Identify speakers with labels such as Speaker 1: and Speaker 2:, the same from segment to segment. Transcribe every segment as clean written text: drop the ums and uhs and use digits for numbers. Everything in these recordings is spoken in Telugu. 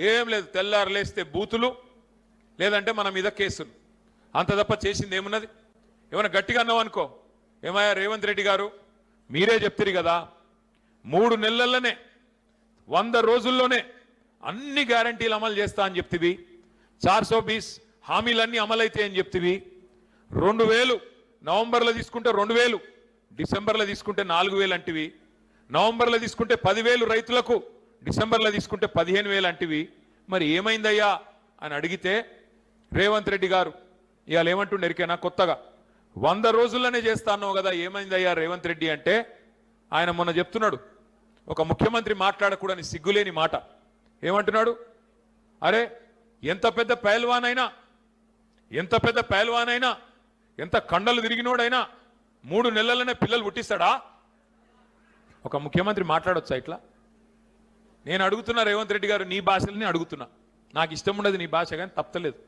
Speaker 1: ఏం లేదు, తెల్లారు లేస్తే బూతులు, లేదంటే మన మీద కేసులు, అంత తప్ప చేసింది ఏమున్నది? ఏమైనా గట్టిగా అన్నావు అనుకో, ఏమయ్యా రేవంత్ రెడ్డి గారు మీరే చెప్తారు కదా 3 నెలల్లోనే 100 రోజుల్లోనే అన్ని గ్యారంటీలు అమలు చేస్తా అని చెప్తివి, 420 హామీలన్నీ అమలైతే అని చెప్తివి, 2000 నవంబర్లో తీసుకుంటే 2000, డిసెంబర్లో తీసుకుంటే 4000 అంటివి, నవంబర్లో తీసుకుంటే 10,000 రైతులకు, డిసెంబర్లో తీసుకుంటే 15,000 అంటివి. మరి ఏమైందయ్యా అని అడిగితే రేవంత్ రెడ్డి గారు ఇవాళ ఏమంటుండే ఎరికేనా కొత్తగా 100 రోజుల్లోనే చేస్తాను కదా, ఏమైందయ్యా రేవంత్ రెడ్డి అంటే ఆయన మొన్న చెప్తున్నాడు, ఒక ముఖ్యమంత్రి మాట్లాడకూడని సిగ్గులేని మాట. ఏమంటున్నాడు? అరే ఎంత పెద్ద పైల్వానైనా, ఎంత కండలు తిరిగినోడైనా 3 నెలలనే పిల్లలు పుట్టిస్తాడా? ఒక ముఖ్యమంత్రి మాట్లాడొచ్చా ఇట్లా? నేను అడుగుతున్నా రేవంత్ రెడ్డి గారు, నీ భాషలని అడుగుతున్నా, నాకు ఇష్టం ఉండదు నీ భాష కానీ తప్పలేదు.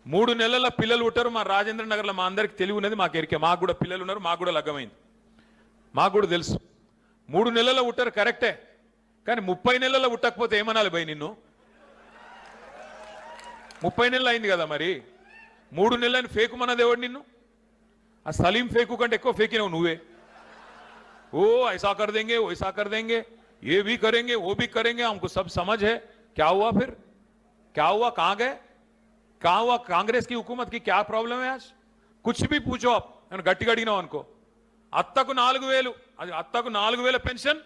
Speaker 1: 3 నెలల పిల్లలు పుట్టారు మా రాజేంద్ర నగర్లో, మా అందరికి తెలివి ఉన్నది, మాకు ఎరికే, మాకు కూడా పిల్లలు ఉన్నారు, మాకు కూడా లగ్గమైంది, మాకు కూడా తెలుసు. 3 నెలల పుట్టారు కరెక్టే, కానీ 30 నెలల పుట్టకపోతే ఏమనాలి భయ్ నిన్ను? 30 నెలలు అయింది కదా, మరి 3 నెలలని ఫేకు మనది ఎవడు నిన్ను? ఆ సలీం ఫేకు కంటే ఎక్కువ ఫేకినావు నువ్వే. ఓ ఐసా కర్ దేంగే, వైసా కర్ దేంగే, ये भी करेंगे वो भी करेंगे, हमको सब समझ है. क्या हुआ फिर? क्या हुआ? कहां गए? कहां हुआ? कांग्रेस की हुकूमत की क्या प्रॉब्लम है? आज कुछ भी पूछो आप, गट्टी गड़िना उनको. అత్తకు 4000, అది అత్తకు 4000 పెన్షన్,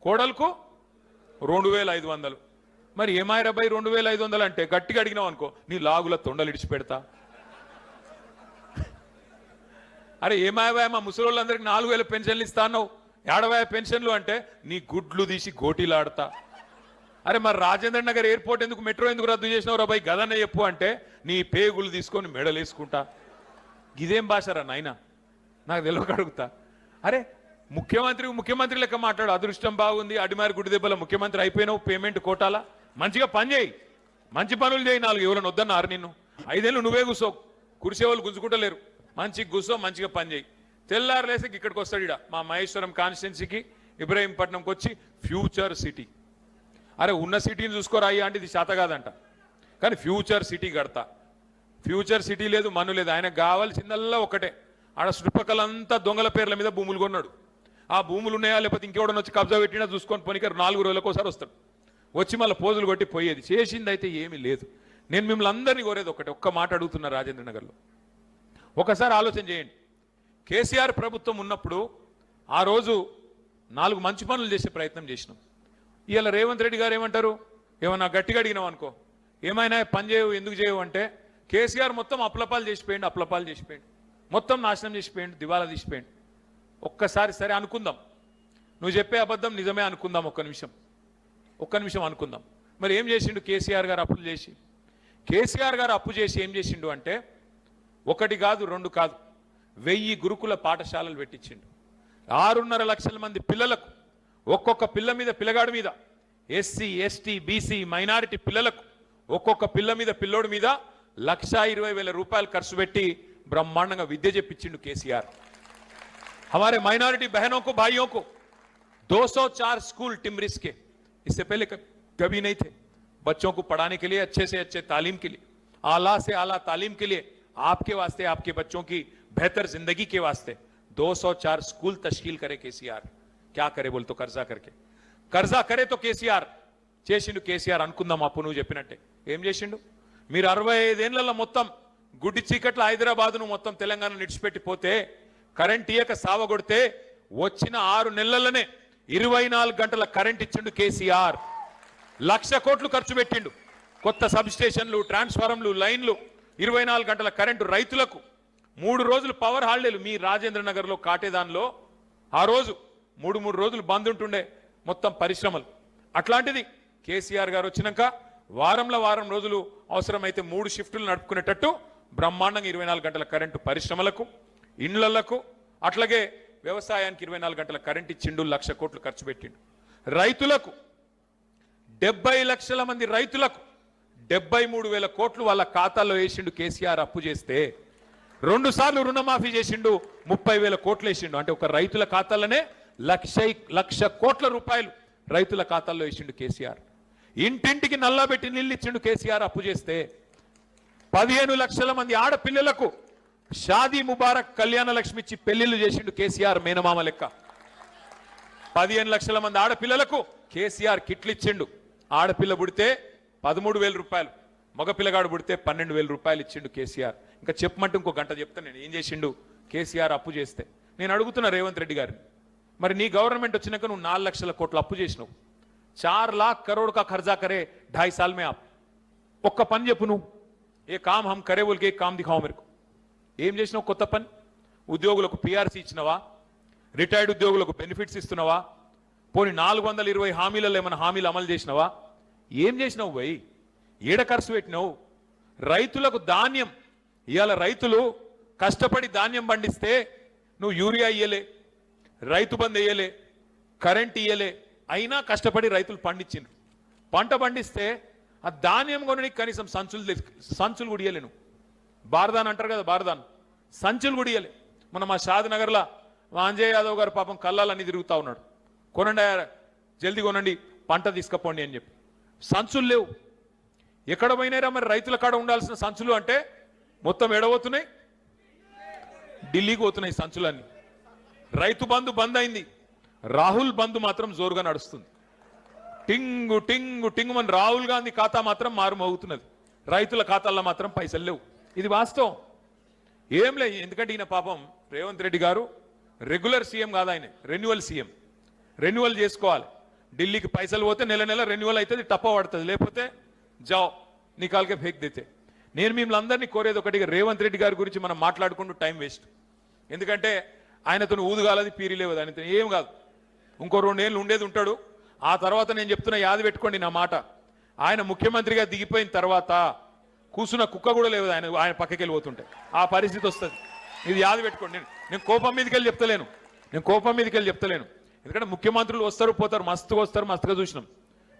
Speaker 1: కోడలకు 2500. మరి ఏమాయరా బై 2500 అంటే గట్టిగా అడిగినావు అనుకో నీ లాగుల తొండలు ఇడిచి పెడతా. అరే ఏమాయవా మా ముసలోళ్ళందరికీ 4000 పెన్షన్లు ఇస్తాను, 70 పెన్షన్లు అంటే నీ గుడ్లు తీసి గోటీలాడతా. అరే మరి రాజేంద్ర నగర్ ఎయిర్పోర్ట్ ఎందుకు, మెట్రో ఎందుకు రద్దు చేసినావు రా బై గదన్న చెప్పు అంటే నీ పేగులు తీసుకొని మెడలేసుకుంటా. ఇదేం భాషరా నాయన, నాకు తెలియక అడుగుతా. అరే ముఖ్యమంత్రి లెక్క మాట్లాడు, అదృష్టం బాగుంది, అడిమారి గుడి దెబ్బల ముఖ్యమంత్రి అయిపోయినావు, పేమెంట్ కోటాలా, మంచిగా పని చేయి, మంచి పనులు చేయి. 4 ఎవరైనా వద్దన్నారు నిన్ను, 5 ఏళ్ళు నువ్వే కూర్చో, కురిసేవాళ్ళు గుంజుకుంటలేరు, మంచిగా కూర్చో, మంచిగా పని చేయి. తెల్లారు లేసకి ఇక్కడికి వస్తాడు, ఇడ మా మహేశ్వరం కాన్స్టిట్యున్సీకి ఇబ్రహీంపట్నంకి వచ్చి ఫ్యూచర్ సిటీ. అరే ఉన్న సిటీని చూసుకోరా అయ్యా అంటే ఇది శాత కాదంట, కానీ ఫ్యూచర్ సిటీ కడతా. ఫ్యూచర్ సిటీ లేదు, మన్ను లేదు, ఆయనకు కావాల్సిందల్లా ఒకటే, ఆడ చుట్టుపక్కలంతా దొంగల పేర్ల మీద భూములు కొన్నాడు. ఆ భూములు ఉన్నాయా లేకపోతే ఇంకెవడని వచ్చి కబ్జా పెట్టినా చూసుకొని పోనీకి 4 రోజులకు ఒకసారి వస్తాడు, వచ్చి మళ్ళీ పోజులు కొట్టి పోయేది. చేసింది అయితే ఏమీ లేదు. నేను మిమ్మల్ని అందరినీ కోరేది ఒకటే, ఒక్క మాట అడుగుతున్నా రాజేంద్ర నగర్లో, ఒకసారి ఆలోచన చేయండి. కేసీఆర్ ప్రభుత్వం ఉన్నప్పుడు ఆ రోజు 4 మంచి పనులు చేసే ప్రయత్నం చేసినాం. ఇవాళ రేవంత్ రెడ్డి గారు ఏమంటారు, ఏమన్నా గట్టిగా అడిగినాం అనుకో, ఏమైనా పని చేయవు ఎందుకు చేయవు అంటే కేసీఆర్ మొత్తం అప్లపాలు చేసిపోయిండు, మొత్తం నాశనం చేసిపోయిండు, దివాలా తీసిపోయిండు. ఒక్కసారి సరే అనుకుందాం, నువ్వు చెప్పే అబద్ధం నిజమే అనుకుందాం, ఒక్క నిమిషం అనుకుందాం. మరి ఏం చేసిండు కేసీఆర్ గారు? అప్పులు చేసి, కేసీఆర్ గారు అప్పు చేసి ఏం చేసిండు అంటే 1 కాదు 2 కాదు 1000 గురుకుల పాఠశాలలు పెట్టించిండు. 6.5 లక్షల మంది పిల్లలకు, ఒక్కొక్క పిల్లగాడి మీద ఎస్సీ ఎస్టీ బీసీ మైనారిటీ పిల్లలకు ఒక్కొక్క పిల్లోడి మీద 1,20,000 రూపాయలు ఖర్చు పెట్టి బ్రహ్మాండంగా విద్య చెప్పించిండు కేసీఆర్. हमारे माइनॉरिटी बहनों को भाइयों को 204 स्कूल टिमरिस के इससे पहले कभी नहीं थे, बच्चों को पढ़ाने के लिए, अच्छे से अच्छे तालीम के लिए, आला से आला तालीम के लिए, आपके वास्ते, आपके बच्चों की बेहतर जिंदगी के वास्ते 204 स्कूल तश्कील करे केसीआर. क्या करे बोल तो कर्जा करे तो కేసీఆర్ చేసిండు. కేసీఆర్ అనుకుందాం అప్పు నువ్వు చెప్పినట్టే ఏం చేసిండు? మీరు 65 ఏళ్లలో మొత్తం గుడ్డి చీకట్ల హైదరాబాద్ను మొత్తం తెలంగాణ నిడిచిపెట్టిపోతే, కరెంట్ ఇయ్యక సావగొడితే వచ్చిన 6 నెలలనే 24 గంటల కరెంట్ ఇచ్చిండు కేసీఆర్. 1,00,000 కోట్లు ఖర్చు పెట్టిండు. కొత్త సబ్ స్టేషన్లు, ట్రాన్స్ఫార్మర్లు, లైన్లు, 24 గంటల కరెంటు రైతులకు. 3 రోజులు పవర్ హాలిడేలు మీ రాజేంద్ర నగర్లో కాటేదాన్లో ఆ రోజు 3 రోజులు బంద్ ఉంటుండే మొత్తం పరిశ్రమలు. అట్లాంటిది కేసీఆర్ గారు వచ్చినాక వారం రోజులు అవసరమైతే 3 షిఫ్టులు నడుపుకునేటట్టు బ్రహ్మాండంగా 24 గంటల కరెంటు పరిశ్రమలకు, ఇండ్లకు, అట్లాగే వ్యవసాయానికి 24 గంటల కరెంట్ ఇచ్చిండు. 1,00,000 కోట్లు ఖర్చు పెట్టిండు. రైతులకు 70 లక్షల మంది రైతులకు 73,000 కోట్లు వాళ్ళ ఖాతాల్లో వేసిండు కేసీఆర్. అప్పు చేస్తే 2 సార్లు రుణమాఫీ చేసిండు, 30,000 కోట్లు వేసిండు. అంటే ఒక రైతుల ఖాతాలోనే 1,00,000 కోట్ల రూపాయలు రైతుల ఖాతాల్లో వేసిండు కేసీఆర్. ఇంటింటికి నల్లబెట్టి నీళ్ళు ఇచ్చిండు కేసీఆర్ అప్పు చేస్తే. 15 లక్షల మంది ఆడపిల్లలకు షాదీ ముబారక్ కళ్యాణ లక్ష్మి ఇచ్చి పెళ్లిళ్ళు చేసిండు కేసీఆర్ మేనమామ లెక్క. 15 లక్షల మంది ఆడపిల్లలకు కేసీఆర్ కిట్లు ఇచ్చిండు. ఆడపిల్ల పుడితే 13,000 రూపాయలు, మగపిల్లగాడు పుడితే 12,000 రూపాయలు ఇచ్చిండు కేసీఆర్. ఇంకా చెప్పమంటే ఇంకో గంట చెప్తాను నేను ఏం చేసిండు కేసీఆర్ అప్పు చేస్తే. నేను అడుగుతున్నా రేవంత్ రెడ్డి గారిని, మరి నీ గవర్నమెంట్ వచ్చినాక నువ్వు 4 లక్షల కోట్ల అప్పు చేసినావు. 4 लाख करोड़ का खर्चा करे 2.5 साल में आप. ఒక్క పని చెప్పు నువ్వు, ఏ కామ్ హమ్ కరే బోల్కే కామ్ దిఖావు మేరకు. ఏం చేసినావు కొత్త పని? ఉద్యోగులకు పిఆర్సీ ఇచ్చినవా? రిటైర్డ్ ఉద్యోగులకు బెనిఫిట్స్ ఇస్తున్నావా? పోనీ 420 హామీలలో ఏమైనా హామీలు అమలు చేసినవా? ఏం చేసినావు పోయి? ఏడ ఖర్చు పెట్టినావు? రైతులకు ధాన్యం ఇవాళ రైతులు కష్టపడి ధాన్యం పండిస్తే నువ్వు యూరియా ఇయ్యలే, రైతు బంద్ వేయలే, కరెంట్ ఇయ్యలే, అయినా కష్టపడి రైతులు పండించిండ్రు. పంట పండిస్తే ఆ ధాన్యం కొనడానికి కనీసం సంచులు కూడా ఇయ్యలేను. బార్దాన్ అంటారు కదా, బార్దాన్ సంచులు కూడా ఇయ్యలే. మన మా షాద్ నగర్లో మా అంజయ్ యాదవ్ గారు పాపం కళ్ళాలన్నీ తిరుగుతూ ఉన్నాడు, కొనండి జల్దీ కొనండి పంట తీసుకపోండి అని చెప్పి. సంచులు లేవు. ఎక్కడ పోయినారా మరి రైతుల కాడ ఉండాల్సిన సంచులు? అంటే మొత్తం ఎడబోతున్నాయి, ఢిల్లీకి పోతున్నాయి సంచులన్నీ. రైతు బంధు బంద్ అయింది, రాహుల్ బంధు మాత్రం జోరుగా నడుస్తుంది. టింగు టింగు టింగు మన రాహుల్ గాంధీ ఖాతా మాత్రం మారుమోగుతున్నది, రైతుల ఖాతాల్లో మాత్రం పైసలు లేవు. ఇది వాస్తవం. ఏం లేదు, ఎందుకంటే ఈయన పాపం రేవంత్ రెడ్డి గారు రెగ్యులర్ సీఎం కాదు, ఆయన రెన్యువల్ సీఎం. రెన్యువల్ చేసుకోవాలి. ఢిల్లీకి పైసలు పోతే నెల నెల రెన్యువల్ అవుతుంది, టప్ప పడుతుంది. లేకపోతే జావ్ నికాల్కే ఫేక్ దితే. నేను మిమ్మల్ని అందరినీ కోరేది ఒకటిగా, రేవంత్ రెడ్డి గారి గురించి మనం మాట్లాడుకుంటూ టైం వేస్ట్. ఎందుకంటే ఆయనతో ఊదుగాలది పీరి లేవదు, ఆయనతో ఏం కాదు. ఇంకో 2 ఏళ్ళు ఉండేది ఉంటాడు. ఆ తర్వాత నేను చెప్తున్నా, యాది పెట్టుకోండి నా మాట, ఆయన ముఖ్యమంత్రిగా దిగిపోయిన తర్వాత కూసున్న కుక్క కూడా లేదు ఆయన పక్కకి వెళ్ళిపోతుంటే. ఆ పరిస్థితి వస్తుంది. ఇది యాది పెట్టుకోండి. నేను కోపం మీదకి వెళ్ళి చెప్తలేను. ఎందుకంటే ముఖ్యమంత్రులు వస్తారు పోతారు, మస్తుగా వస్తారు, మస్తుగా చూసినాం.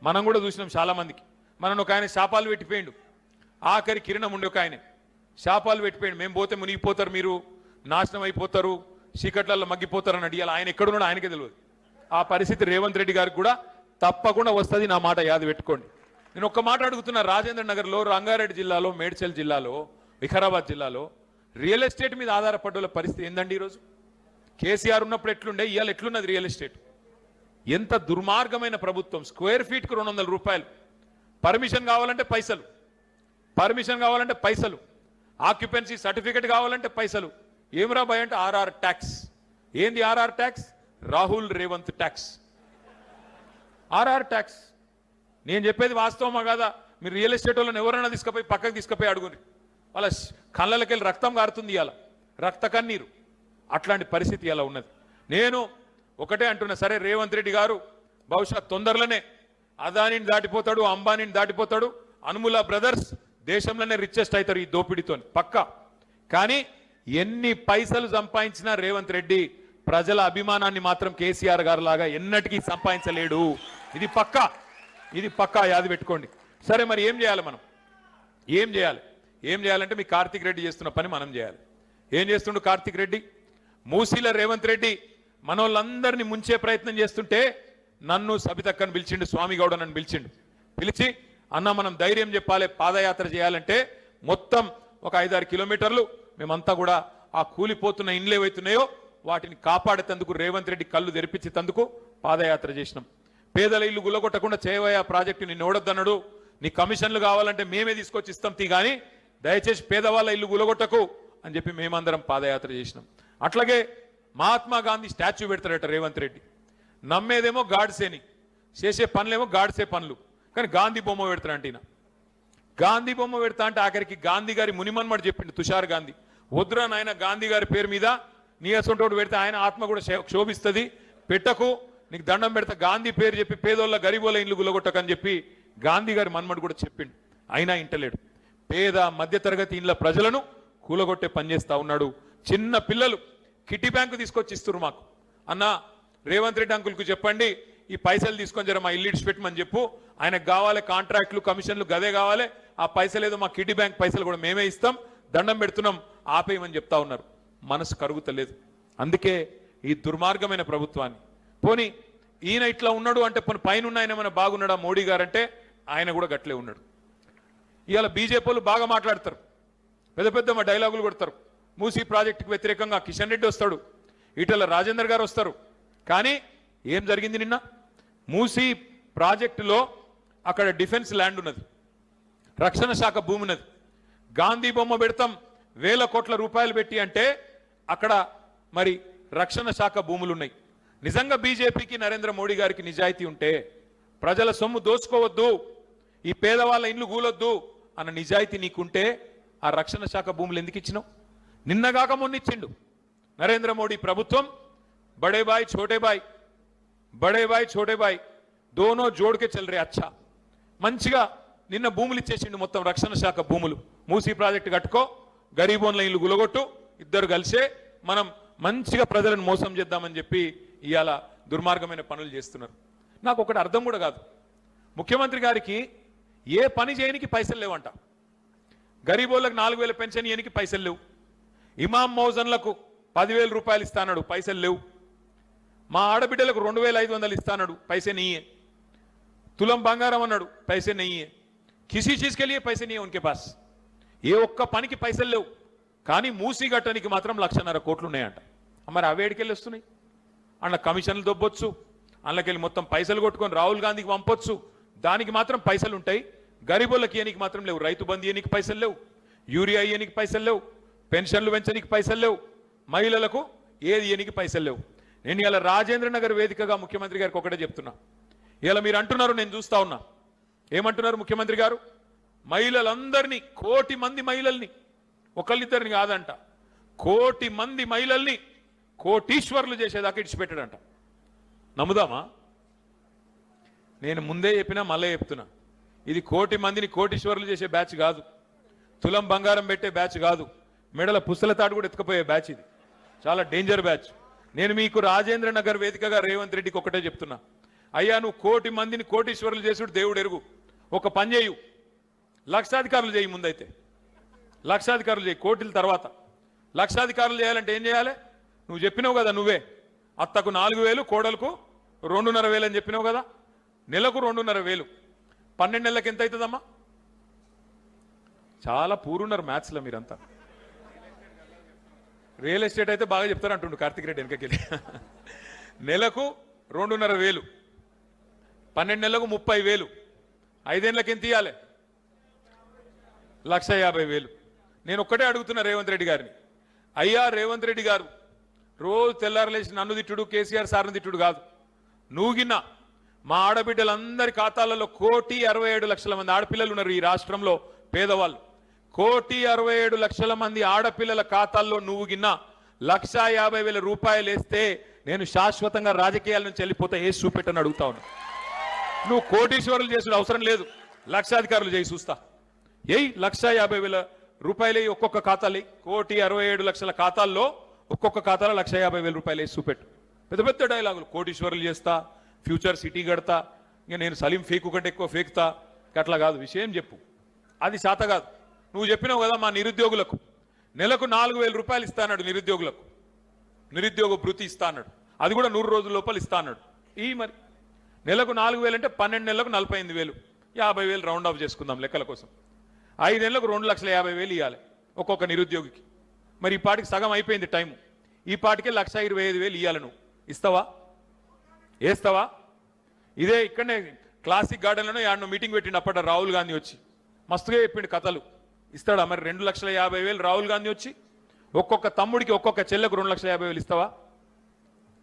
Speaker 1: మనం కూడా చూసినాం చాలా మందికి. మనం ఒక ఆయన శాపాలు పెట్టిపోయిండు. ఆఖరి కిరణం ఉండి ఒక ఆయన శాపాలు పెట్టిపోయిండు, మేము పోతే మునిగిపోతారు, మీరు నాశనం అయిపోతారు, చీకట్లలో మగ్గిపోతారు అని అడిగాలి. ఆయన ఎక్కడున్నాడో ఆయనకే తెలియదు. ఆ పరిస్థితి రేవంత్ రెడ్డి గారికి కూడా తప్పకుండా వస్తుంది, నా మాట యాది పెట్టుకోండి. నేను ఒక్క మాట అడుగుతున్నా, రాజేంద్ర నగర్లో, రంగారెడ్డి జిల్లాలో, మేడ్చల్ జిల్లాలో, వికారాబాద్ జిల్లాలో రియల్ ఎస్టేట్ మీద ఆధారపడ్డ పరిస్థితి ఏందండి ఈరోజు? కేసీఆర్ ఉన్నప్పుడు ఎట్లుండే, ఇవాళ ఎట్లున్నది రియల్ ఎస్టేట్? ఎంత దుర్మార్గమైన ప్రభుత్వం. స్క్వేర్ ఫీట్కు 200 రూపాయలు, పర్మిషన్ కావాలంటే పైసలు, ఆక్యుపెన్సీ సర్టిఫికెట్ కావాలంటే పైసలు. ఏమిరా భయ అంటే ఆర్ఆర్ ట్యాక్స్. ఏంది RR tax? Rahul Revanth tax, RR tax. నేను చెప్పేది వాస్తవమా కాదా? మీరు రియల్ ఎస్టేట్ వాళ్ళని ఎవరైనా పక్కకు తీసుకుపోయి అడుగుని, వాళ్ళ కళ్ళకి వెళ్ళి రక్తం కారుతుంది ఇవాళ, రక్త కన్నీరు. అట్లాంటి పరిస్థితి ఇలా ఉన్నది. నేను ఒకటే అంటున్నా, సరే రేవంత్ రెడ్డి గారు బహుశా తొందరలోనే అదానిని దాటిపోతాడు, అంబానీని దాటిపోతాడు, అనుముల బ్రదర్స్ దేశంలోనే రిచెస్ట్ అవుతారు ఈ దోపిడీతో పక్కా. కానీ ఎన్ని పైసలు సంపాదించినా రేవంత్ రెడ్డి ప్రజల అభిమానాన్ని మాత్రం కేసీఆర్ గారు లాగా ఎన్నటికీ సంపాదించలేడు. ఇది పక్కా యాది పెట్టుకోండి. సరే మరి ఏం చేయాలి మనం? ఏం చేయాలంటే మీ కార్తీక్ రెడ్డి చేస్తున్న పని మనం చేయాలి. ఏం చేస్తుండు కార్తీక్ రెడ్డి? మూసీల రేవంత్ రెడ్డి మనోళ్ళందరినీ ముంచే ప్రయత్నం చేస్తుంటే నన్ను సబితక్కను పిలిచిండు, స్వామి గౌడ నన్ను పిలిచి అన్న మనం ధైర్యం చెప్పాలి, పాదయాత్ర చేయాలంటే మొత్తం ఒక 5-6 కిలోమీటర్లు మేమంతా కూడా ఆ కూలిపోతున్న ఇండ్లు ఏవైతున్నాయో వాటిని కాపాడేందుకు రేవంత్ రెడ్డి కళ్ళు తెరిపించేందుకు పాదయాత్ర చేసినాం. పేదల ఇల్లు గుల్లగొట్టకుండా చేయవయ్యా ప్రాజెక్టు, నిన్ను ఓడొద్దన్నాడు, నీ కమిషన్లు కావాలంటే మేమే తీసుకొచ్చి ఇస్తాం తీ, కానీ దయచేసి పేదవాళ్ళ ఇల్లు గుల్లగొట్టకు అని చెప్పి మేమందరం పాదయాత్ర చేసినాం. అట్లాగే మహాత్మా గాంధీ స్టాచ్యూ పెడతాడట రేవంత్ రెడ్డి. నమ్మేదేమో గాడ్సేని, చేసే పనులేమో గాడ్సే పనులు, కానీ గాంధీ బొమ్మ పెడతాడంట ఈయన. గాంధీ బొమ్మ పెడతా అంటే ఆఖరికి గాంధీ గారి మునిమన్మడు చెప్పిండు తుషార్ గాంధీ, వద్దురా నాయన గాంధీ గారి పేరు మీద నీ అసొంటోడు పెడితే ఆయన ఆత్మ కూడా క్షోభిస్తుంది, పెట్టకు, నీకు దండం పెడతా, గాంధీ పేరు చెప్పి పేదోళ్ళ గరీబోళ్ళ ఇల్లు గుల్లగొట్టకని చెప్పి గాంధీ గారి మన్మడు కూడా చెప్పిండు. అయినా ఇంటలేడు. పేద మధ్యతరగతి ఇండ్ల ప్రజలను కూలగొట్టే పనిచేస్తా ఉన్నాడు. చిన్న పిల్లలు కిటీ బ్యాంకు తీసుకొచ్చి ఇస్తున్నారు మాకు. అన్న రేవంత్ రెడ్డి అంకుల్కు చెప్పండి, ఈ పైసలు తీసుకొని జర మా ఇల్లు ఇడిచిపెట్టమని చెప్పు, ఆయనకు కావాలి కాంట్రాక్ట్లు, కమిషన్లు గదే కావాలి, ఆ పైసలు ఏదో మా కిటీ బ్యాంక్ పైసలు కూడా మేమే ఇస్తాం, దండం పెడుతున్నాం, ఆపేయమని చెప్తా ఉన్నారు. మనసు కరుగుతలేదు. అందుకే ఈ దుర్మార్గమైన ప్రభుత్వాన్ని, పోనీ ఈయన ఇట్లా ఉన్నాడు అంటే పైన ఆయన ఏమైనా బాగున్నాడా మోడీ గారు అంటే ఆయన కూడా గట్లే ఉన్నాడు. ఇవాళ బీజేపీ వాళ్ళు బాగా మాట్లాడతారు, పెద్ద పెద్ద డైలాగులు కొడతారు. మూసీ ప్రాజెక్టుకు వ్యతిరేకంగా కిషన్ రెడ్డి వస్తాడు, ఈటల రాజేందర్ గారు వస్తారు. కానీ ఏం జరిగింది నిన్న? మూసీ ప్రాజెక్టులో అక్కడ డిఫెన్స్ ల్యాండ్ ఉన్నది, రక్షణ శాఖ భూమి ఉన్నది. గాంధీ బొమ్మ పెడతాం వేల కోట్ల రూపాయలు పెట్టి అంటే అక్కడ మరి రక్షణ శాఖ భూములు ఉన్నాయి. నిజంగా బీజేపీకి నరేంద్ర మోడీ గారికి నిజాయితీ ఉంటే, ప్రజల సొమ్ము దోచుకోవద్దు, ఈ పేదవాళ్ళ ఇండ్లు కూలొద్దు అన్న నిజాయితీ నీకుంటే ఆ రక్షణ శాఖ భూములు ఎందుకు ఇచ్చినావు? నిన్నగాక మొన్నిచ్చిండు నరేంద్ర మోడీ ప్రభుత్వం. బడే బాయ్ ఛోటే బాయ్, బడే బాయ్ ఛోటే బాయ్ దోనో జోడ్కే చల్ రే అచ్చా. మంచిగా నిన్న భూములు ఇచ్చేసిండు, మొత్తం రక్షణ శాఖ భూములు. మూసీ ప్రాజెక్టు కట్టుకో, గరీబోన్ల ఇల్లు గులగొట్టు, ఇద్దరు కలిసే మనం మంచిగా ప్రజలను మోసం చేద్దామని చెప్పి ఇవాళ దుర్మార్గమైన పనులు చేస్తున్నారు. నాకు ఒకటి అర్థం కూడా కాదు, ముఖ్యమంత్రి గారికి ఏ పని చేయనికి పైసలు లేవంట. గరీబోళ్ళకి 4,000 పెన్షన్ ఇయనికి పైసలు లేవు. ఇమాం మౌజన్లకు 10,000 రూపాయలు ఇస్తాడు, పైసలు లేవు. మా ఆడబిడ్డలకు 2,500 ఇస్తాడు, పైసే నెయ్యే. తులం బంగారం అన్నాడు, పైసే నెయ్యే. కిసీ చీజ్ కే లియే పైసే నెయ్యే ఉన్కే పాస్. ఏ ఒక్క పనికి పైసలు లేవు. కానీ మూసీ గట్టనికి మాత్రం 1,50,000 కోట్లు ఉన్నాయంట. మరి అవేడికెళ్ళి వస్తున్నాయి? అన్న కమిషన్లు దొబ్బొచ్చు, అందులోకెళ్ళి మొత్తం పైసలు కొట్టుకొని రాహుల్ గాంధీకి పంపొచ్చు, దానికి మాత్రం పైసలు ఉంటాయి. గరీబులకి ఇయనికి మాత్రం లేవు. రైతు బంధు ఇయనికి పైసలు లేవు, యూరియా ఇయనికి పైసలు లేవు, పెన్షన్లు పెంచడానికి పైసలు లేవు, మహిళలకు ఏది ఇయనికి పైసలు లేవు. నేను ఇలా రాజేంద్ర నగర్ వేదికగా ముఖ్యమంత్రి గారికి ఒకటే చెప్తున్నా. ఇలా మీరు అంటున్నారు, నేను చూస్తా ఉన్నా, ఏమంటున్నారు ముఖ్యమంత్రి గారు? మహిళలందరినీ, 1,000,000 మంది మహిళల్ని, ఒకళ్ళిద్దరిని కాదంట, 1,000,000 మంది మహిళల్ని కోటీశ్వర్లు చేసేదాకా ఇడిచిపెట్టాడంట. నమ్ముదామా? నేను ముందే చెప్పినా మళ్ళీ చెప్తున్నా, ఇది 1,000,000 మందిని కోటీశ్వర్లు చేసే బ్యాచ్ కాదు, తులం బంగారం పెట్టే బ్యాచ్ కాదు, మెడల పుస్తల తాడు కూడా ఎత్తుకుపోయే బ్యాచ్. ఇది చాలా డేంజర్ బ్యాచ్. నేను మీకు రాజేంద్ర నగర్ వేదికగా రేవంత్ రెడ్డికి ఒకటే చెప్తున్నా, అయ్యా నువ్వు 1,000,000 మందిని కోటీశ్వర్లు చేసుడు దేవుడు ఎరుగు. ఒక పని చేయు, లక్షాధికారులు చేయి. ముందైతే లక్షాధికారులు చేయి, కోటిల తర్వాత. లక్షాధికారులు చేయాలంటే ఏం చేయాలి? నువ్వు చెప్పినావు కదా, నువ్వే అత్తకు 4,000, కోడలకు 2,500 అని చెప్పినావు కదా. నెలకు 2,500, 12 నెలలకు ఎంత అవుతుందమ్మా? చాలా పూరున్నారు మ్యాథ్స్లో మీరంతా. రియల్ ఎస్టేట్ అయితే బాగా చెప్తారు అంటుండు కార్తిక్ రెడ్డి వెనకకెళ్ళి. నెలకు 2,500, 12 నెలలకు 30,000, 5 ఏళ్ళకి ఎంత ఇవ్వాలి? 1,50,000. నేను ఒక్కటే అడుగుతున్నా రేవంత్ రెడ్డి గారిని, అయ్యా రేవంత్ రెడ్డి గారు, రోజు తెల్లారలేసి నన్ను తిట్టుడు, కేసీఆర్ సార్ను తిట్టుడు కాదు. నువ్వుగిన్నా మా ఆడబిడ్డలందరి ఖాతాలలో 1,67,00,000 మంది ఆడపిల్లలు ఉన్నారు ఈ రాష్ట్రంలో, పేదవాళ్ళు. 1,67,00,000 మంది ఆడపిల్లల ఖాతాల్లో నువ్వు గిన్నా 1,50,000 రూపాయలు వేస్తే నేను శాశ్వతంగా రాజకీయాల నుంచి వెళ్ళిపోతే వేసి చూపెట్టని అడుగుతా ఉన్నా. నువ్వు కోటీశ్వరులు చేసుడు అవసరం లేదు, లక్షాధికారులు చేయి చూస్తా. 1,50,000 రూపాయలు ఒక్కొక్క ఖాతాలు, 1,67,00,000 ఖాతాల్లో ఒక్కొక్క ఖాతాలో 1,50,000 రూపాయలు వేసి చూపెట్టు. పెద్ద పెద్ద డైలాగులు, కోటీశ్వరులు చేస్తా, ఫ్యూచర్ సిటీ కడతా, ఇంకా నేను సలీం ఫేకు కంటే ఎక్కువ ఫేకుతా, అట్లా కాదు. విషయం చెప్పు, అది శాత కాదు. నువ్వు చెప్పినావు కదా మా నిరుద్యోగులకు నెలకు 4,000 రూపాయలు ఇస్తా అన్నాడు, నిరుద్యోగులకు నిరుద్యోగ భృతి ఇస్తా అన్నాడు, అది కూడా 100 రోజుల లోపల ఇస్తా అన్నాడు. ఈ మరి నెలకు 4,000 అంటే 12 నెలలకు 48,000, 50,000 రౌండ్ ఆఫ్ చేసుకుందాం లెక్కల కోసం. 5 నెలలకు 2,50,000 ఇవ్వాలి ఒక్కొక్క నిరుద్యోగికి. మరి ఈ పాటికి సగం అయిపోయింది టైము, ఈ పాటికే 1,25,000 ఇవ్వాలి. నువ్వు ఇస్తావా? వేస్తావా? ఇదే ఇక్కడనే క్లాసిక్ గార్డెన్లోనే యాడ్ను మీటింగ్ పెట్టిండు అప్పట రాహుల్ గాంధీ వచ్చి, మస్తుగా చెప్పిండు కథలు. ఇస్తాడా మరి 2,50,000 రాహుల్ గాంధీ వచ్చి? ఒక్కొక్క తమ్ముడికి ఒక్కొక్క చెల్లెకు 2,50,000 ఇస్తావా?